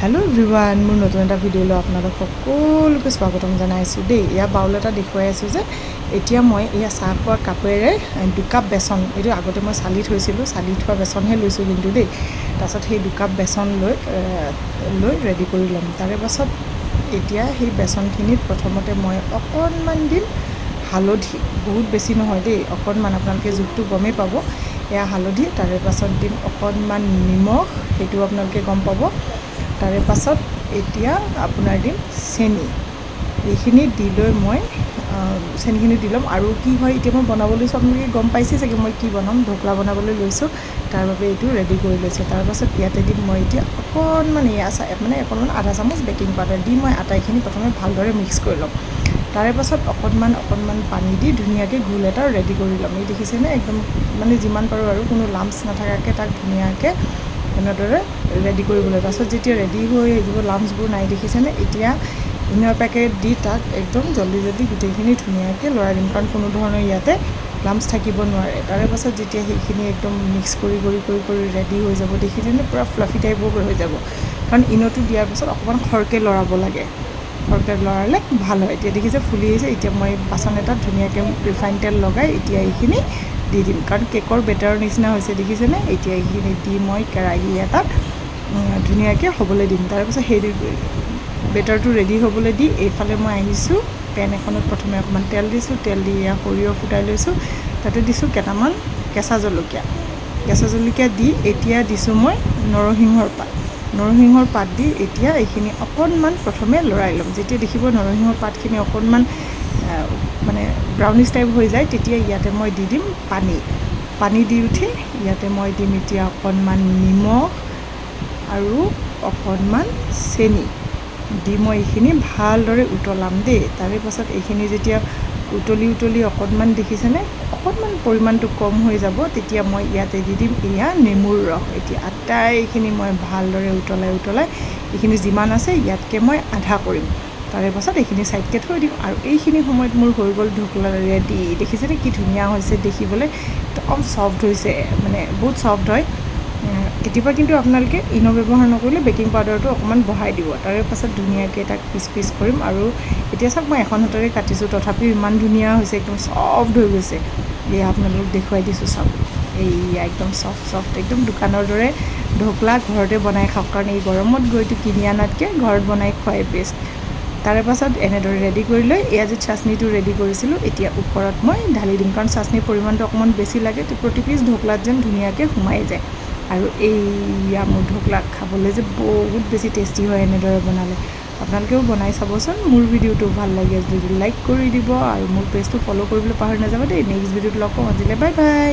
hello everyone मोर नतुन एटा video आपनालोक सकलोके स्वागतम जनाइछु दे या bowl एटा देखुवाइ आछु जे एटिया মই या চাহ খোৱা কাপেৰে 2 কাপ বেসন এটো আগতে মই সালি থৈছিলো সালি থোৱা বেসনহে লৈছো কিন্তু দে তাছত সেই 2 কাপ বেসন লৈ ৰেডি কৰি লম তাৰে পাছত এতিয়া সেই বেসনখিনিত প্ৰথমতে মই অকণমান দিন হালধি বহুত বেছি নহয় দে অকণমান আপোনালোকে জুখটো গমে পাব এয়া হালধি তাৰে পাছত দিম অকণমান নিমখ হেতু আপোনালোকে গম পাব তাৰে পাছত এতিয়া আপোনাৰ দিম চেনি এইখিনি দি লৈ মই চেনিখিনি দিলম আৰু কি হয় এতিয়া মই বনাবলৈ সব মই গম পাইছে যে মই কি বনাম ঢোকলা বনাবলৈ লৈছো তাৰ বাবে এটো ৰেডি কৰি লৈছো তাৰ পাছত ইয়াতে দিম মই এতিয়া অকণমান মানে অকণমান আধা চামুচ বেকিং পাউডাৰ দি মই আটাইখিনি প্ৰথমে ভালদৰে মিক্স কৰি লম তাৰে পাছত অকণমান পানী দি ধুনিয়াকৈ ঘোল এটা ৰেডি কৰি লম এই দেখিছেনে একদম মানে যিমান পাৰো আৰু কোনো লাম্পছ নাথাকাকৈ তাক ধুনিয়াকৈ এনেদৰে ৰেডি কৰিবলৈ পাছত যেতিয়া ৰেডি হৈ আহিব লাম্পছবোৰ নাই দেখিছেনে এতিয়া ইনাৰ পেকেট দি তাক একদম জলদি গোটেইখিনি ধুনিয়াকৈ লৰাই দিম কাৰণ কোনো ধৰণৰ ইয়াতে লাম্পছ থাকিব নোৱাৰে তাৰে পাছত যেতিয়া সেইখিনি একদম মিক্স কৰি ৰেডি হৈ যাব দেখিছেনে পুৰা ফ্লাফি টাইপৰ হৈ যাব কাৰণ ইনোটো দিয়াৰ পাছত অকণমান খৰকে লৰাব লাগে খৰকে লৰালে ভাল হয় এতিয়া দেখিছে ফুলি আহিছে এতিয়া মই বাচন এটাত ধুনিয়াকৈ ৰিফাইন তেল লগাই এতিয়া এইখিনি দি দিম কাৰণ কেকৰ বেটাৰৰ নিচিনা হৈছে দেখিছেনে এতিয়া এইখিনি দি মই কেৰাহী এটাত ধুনিয়াকৈ হ'বলৈ দিম তাৰ পাছত সেই বেটাৰটো ৰেডি হ'বলৈ দি এইফালে মই আহিছোঁ পেন এখনত প্ৰথমে অকণমান তেল দিছোঁ তেল দি সৰিয়হ ফুটাই লৈছোঁ তাতে দিছোঁ কেইটামান কেঁচা জলকীয়া দি এতিয়া দিছোঁ মই নৰসিংহৰ পাত দি এতিয়া এইখিনি অকণমান প্ৰথমে লৰাই ল'ম যেতিয়া দেখিব নৰসিংহৰ পাতখিনি অকণমান মানে ব্ৰাউনিছ টাইপ হৈ যায় তেতিয়া ইয়াতে মই দি দিম পানী দি উঠি ইয়াতে মই দিম এতিয়া অকণমান নিমখ আৰু অকণমান চেনি দি মই এইখিনি ভালদৰে উতলাম দেই তাৰে পাছত এইখিনি যেতিয়া উতলি অকণমান দেখিছেনে অকণমান পৰিমাণটো কম হৈ যাব তেতিয়া মই ইয়াতে দি দিম এয়া নেমুৰ ৰস এতিয়া আটাইখিনি মই ভালদৰে উতলাই এইখিনি যিমান আছে ইয়াতকৈ মই আধা কৰিম তাৰে পাছত এইখিনি সাইডকে থৈ দিম আৰু এইখিনি সময়ত মোৰ হৈ গ'ল ঢোকলা ৰেডি দেখিছেনে কি ধুনীয়া হৈছে দেখিবলৈ একদম সফট হৈছে মানে বহুত সফট হয় এতিয়াপা কিন্তু আপোনালোকে ইনো ব্যৱহাৰ নকৰিলে বেকিং পাউডাৰটো অকণমান বঢ়াই দিব তাৰে পাছত ধুনীয়াকৈ তাক পিচ কৰিম আৰু এতিয়া চাওক মই এখন হাতেৰে কাটিছোঁ তথাপিও ইমান ধুনীয়া হৈছে একদম সফট হৈ গৈছে এয়া আপোনালোকক দেখুৱাই দিছোঁ চাওক এইয়া একদম সফট একদম দোকানৰ দৰে ঢোকলা ঘৰতে বনাই খাওক কাৰণ এই গৰমত গৈতো কিনি আনাতকৈ ঘৰত বনাই খোৱাই বেষ্ট তাৰে পাছত এনেদৰে ৰেডি কৰি লৈ এয়া যে চাটনিটো ৰেডি কৰিছিলোঁ এতিয়া ওপৰত মই ঢালি দিম কাৰণ চাটনিৰ পৰিমাণটো অকণমান বেছি লাগে তো প্ৰতি পিচ ঢোকলাত যেন ধুনীয়াকৈ সোমাই যায় আৰু এইয়া মোৰ ঢোকলা খাবলৈ যে বহুত বেছি টেষ্টি হয় এনেদৰে বনালে আপোনালোকেও বনাই চাবচোন মোৰ ভিডিঅ'টো ভাল লাগে যদি লাইক কৰি দিব আৰু মোৰ পেজটো ফ'ল' কৰিবলৈ পাহৰি নাযাব দেই নেক্সট ভিডিঅ'ত লগ পাম আজিলৈ বাই বাই